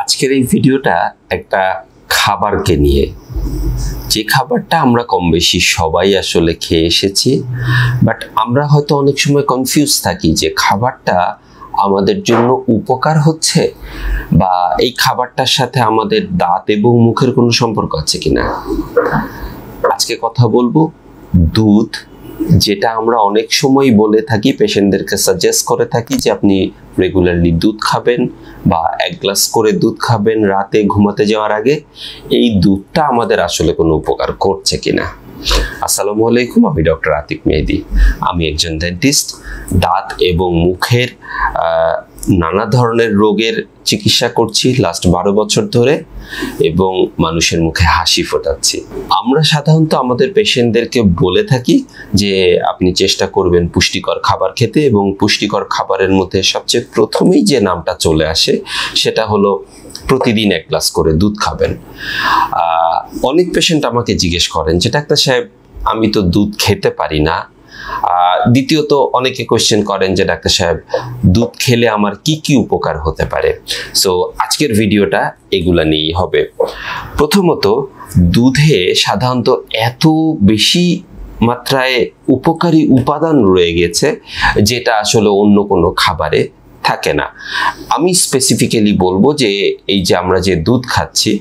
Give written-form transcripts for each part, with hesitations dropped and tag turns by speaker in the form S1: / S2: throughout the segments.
S1: আজকের এই ভিডিওটা একটা খাবারকে নিয়ে, যে খাবারটা আমরা কম বেশি সবাই আসলে খেয়ে এসেছি, বাট আমরা হয়তো অনেক সময় কনফিউজ থাকি যে খাবারটা আমাদের জন্য উপকার হচ্ছে বা এই খাবারটার সাথে আমাদের দাঁত এবং মুখের কোনো সম্পর্ক আছে কিনা। আজকে কথা বলবো দুধ, যেটা আমরা অনেক সময় বলে থাকি, পেশেন্টদেরকে সাজেস্ট করে থাকি যে আপনি রেগুলারলি দুধ খাবেন বা 1 গ্লাস করে দুধ খাবেন রাতে ঘুমাতে যাওয়ার আগে। এই দুধটা আমাদের আসলে কোনো উপকার করছে কিনা। আসসালামু আলাইকুম, আমি ডক্টর আতিক মেহেদি। আমি একজন ডেন্টিস্ট, দাঁত এবং মুখের নানা ধরনের রোগের চিকিৎসা করছি লাস্ট 12 বছর ধরে এবং মানুষের মুখে হাসি ফোটাচ্ছি। আমরা সাধারণত আমাদের পেশেন্টদেরকে বলে থাকি যে আপনি চেষ্টা করবেন পুষ্টিকর খাবার খেতে, এবং পুষ্টিকর খাবারের মধ্যে সবচেয়ে প্রথমেই যে নামটা চলে আসে সেটা হলো প্রতিদিন 1 গ্লাস করে দুধ খাবেন। অনেক পেশেন্ট আমাকে জিজ্ঞেস করেন যে ডাক্তার সাহেব, আমি তো দুধ খেতে পারি না। দ্বিতীয়ত অনেকে কোয়েশ্চেন করেন যে ডাক্তার সাহেব, দুধ খেলে আমার কি কি উপকার হতে পারে। সো আজকের ভিডিওটা এগুলা নিয়েই হবে। প্রথমত, দুধে সাধারণত এত বেশি মাত্রায় উপকারী উপাদান রয়ে গেছে যেটা আসলে অন্য কোনো খাবারে থাকে না। আমি স্পেসিফিক্যালি বলবো যে এই যে আমরা যে দুধ খাচ্ছি,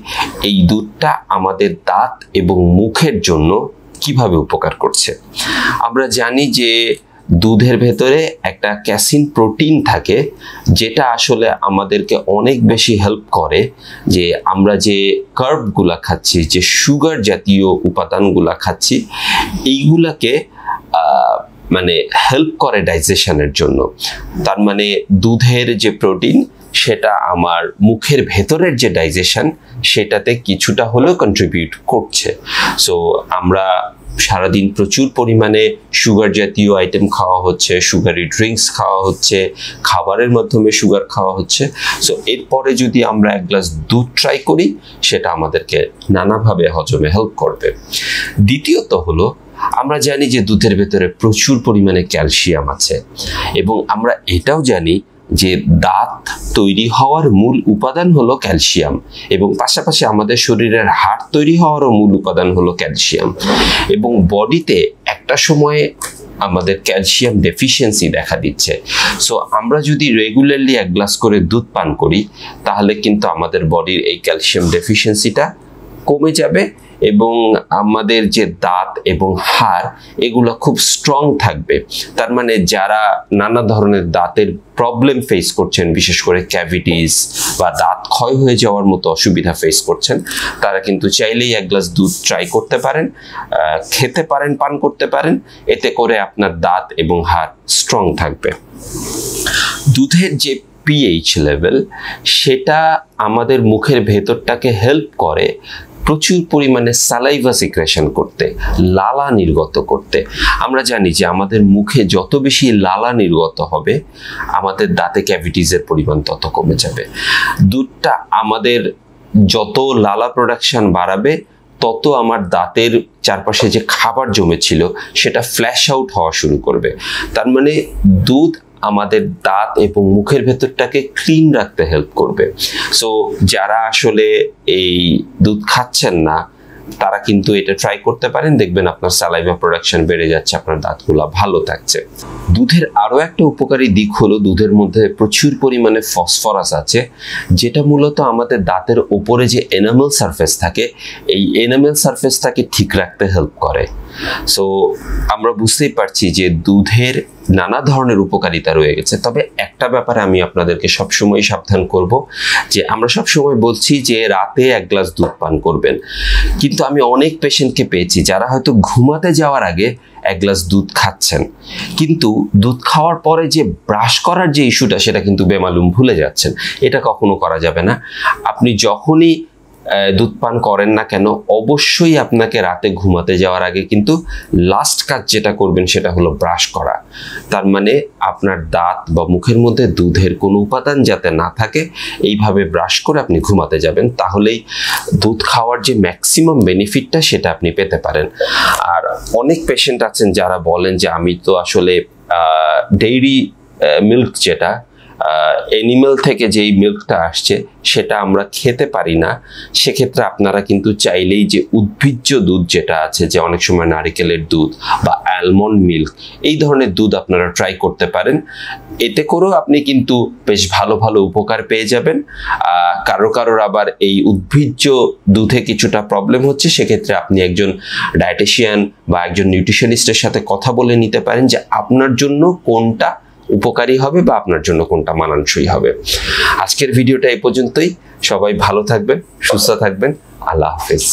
S1: এই দুধটা আমাদের দাঁত এবং মুখের জন্য কিভাবে উপকার করছে। আমরা জানি যে দুধের ভেতরে একটা ক্যাসিন প্রোটিন থাকে, যেটা আসলে আমাদেরকে অনেক বেশি হেল্প করে যে আমরা যে কার্বগুলা খাচ্ছি, যে সুগার জাতীয় উপাদানগুলা খাচ্ছি, এইগুলাকে মানে হেল্প করে ডাইজেশনের জন্য। তার মানে দুধের যে প্রোটিন সেটা আমার মুখের ভেতরের যে ডাইজেশন সেটাতে কিছুটা হলেও কন্ট্রিবিউট করছে। সো আমরা সারাদিন প্রচুর পরিমাণে সুগার জাতীয় আইটেম খাওয়া হচ্ছে, সুগারি ড্রিঙ্কস খাওয়া হচ্ছে, খাবারের মাধ্যমে সুগার খাওয়া হচ্ছে। সো এরপরে যদি আমরা 1 গ্লাস দুধ ট্রাই করি, সেটা আমাদেরকে নানাভাবে হজমে হেল্প করবে। দ্বিতীয়ত হলো, আমরা জানি যে দুধের ভেতরে প্রচুর পরিমাণে ক্যালসিয়াম আছে, এবং আমরা এটাও জানি যে দাঁত তৈরি হওয়ার মূল উপাদান হলো ক্যালসিয়াম, এবং পাশাপাশি আমাদের শরীরের হাড় তৈরি হওয়ারও মূল উপাদান হলো ক্যালসিয়াম। এবং বডিতে একটা সময়ে আমাদের ক্যালসিয়াম ডেফিসিয়েন্সি দেখা দিচ্ছে। সো আমরা যদি রেগুলারলি 1 গ্লাস করে দুধ পান করি, তাহলে কিন্তু আমাদের বডির এই ক্যালসিয়াম ডেফিসিয়েন্সিটা কমে যাবে, এবং আমাদের যে দাঁত এবং হাড় এগুলো খুব স্ট্রং থাকবে। তার মানে যারা নানা ধরনের দাঁতের প্রবলেম ফেস করছেন, বিশেষ করে ক্যাভিটিস বা দাঁত ক্ষয় হয়ে যাওয়ার মতো অসুবিধা ফেস করছেন, তারা কিন্তু চাইলেই 1 গ্লাস দুধ ট্রাই করতে পারেন, খেতে পারেন, পান করতে পারেন। এতে করে আপনার দাঁত এবং হাড় স্ট্রং থাকবে। দুধের যে পিএইচ লেভেল, সেটা আমাদের মুখের ভেতরটাকে হেল্প করে প্রচুর পরিমাণে সালাইভা সিক্রেশন করতে, লালা নির্গত করতে। আমরা জানি যে আমাদের মুখে যত বেশি লালা নির্গত হবে, আমাদের দাঁতে ক্যাভিটিসের পরিমাণ তত কমে যাবে। দুধটা আমাদের যত লালা প্রোডাকশন বাড়াবে, তত আমার দাঁতের চারপাশে যে খাবার জমেছিল সেটা ফ্ল্যাশ আউট হওয়া শুরু করবে। তার মানে দুধ আমাদের দাঁত এবং মুখের ভেতরটাকে ক্লিন রাখতে হেল্প করবে। সো যারা আসলে এই দুধ খাচ্ছেন না, তারা কিন্তু এটা ট্রাই করতে পারেন, দেখবেন আপনার সালাইভা প্রোডাকশন বেড়ে যাচ্ছে, আপনার দাঁতগুলো ভালো থাকছে। দুধের আরও একটা উপকারী দিক হলো, দুধের মধ্যে প্রচুর পরিমাণে ফসফরাস আছে, যেটা মূলত আমাদের দাঁতের ওপরে যে এনামেল সারফেস থাকে, এই এনামেল সারফেসটাকে ঠিক রাখতে হেল্প করে। সো আমরা বুঝতেই পারছি যে দুধের নানা ধরনের উপকারিতা রয়ে গেছে। তবে একটা ব্যাপারে আমি আপনাদেরকে সবসময় সাবধান করব, যে আমরা সবসময় বলছি যে রাতে 1 গ্লাস দুধ পান করবেন, কিন্তু আমি অনেক পেশেন্টকে পেয়েছি যারা হয়তো ঘুমাতে যাওয়ার আগে 1 গ্লাস দুধ খাচ্ছেন, কিন্তু দুধ খাওয়ার পরে যে ব্রাশ করার যে ইস্যুটা, সেটা কিন্তু বেমালুম ভুলে যাচ্ছেন। এটা কখনো করা যাবে না। আপনি যখনই দুধ পান করেন না কেন, অবশ্যই আপনাকে রাতে ঘুমাতে যাওয়ার আগে কিন্তু লাস্ট কাজ যেটা করবেন সেটা হলো ব্রাশ করা। তার মানে আপনার দাঁত বা মুখের মধ্যে দুধের কোনো উপাদান যাতে না থাকে, এইভাবে ব্রাশ করে আপনি ঘুমাতে যাবেন, তাহলেই দুধ খাওয়ার যে ম্যাক্সিমাম বেনিফিটটা সেটা আপনি পেতে পারেন। আর অনেক পেশেন্ট আছেন যারা বলেন যে আমি তো আসলে ডেইরি মিল্ক যেটা অ্যানিমেল থেকে যেই মিল্কটা আসছে সেটা আমরা খেতে পারি না, সেক্ষেত্রে আপনারা কিন্তু চাইলেই যে উদ্ভিজ্জ দুধ যেটা আছে, যে অনেক সময় নারিকেলের দুধ বা অ্যালমন্ড মিল্ক, এই ধরনের দুধ আপনারা ট্রাই করতে পারেন। এতে করেও আপনি কিন্তু বেশ ভালো ভালো উপকার পেয়ে যাবেন। কারোর আবার এই উদ্ভিজ্জ দুধে কিছুটা প্রবলেম হচ্ছে, সেক্ষেত্রে আপনি একজন ডায়েটিশিয়ান বা একজন নিউট্রিশনিস্টের সাথে কথা বলে নিতে পারেন যে আপনার জন্য কোনটা উপকারী হবে বা আপনার জন্য কোনটা মানানসই হবে। আজকের ভিডিওটা এই পর্যন্তই। সবাই ভালো থাকবেন, সুস্থ থাকবেন। আল্লাহ হাফেজ।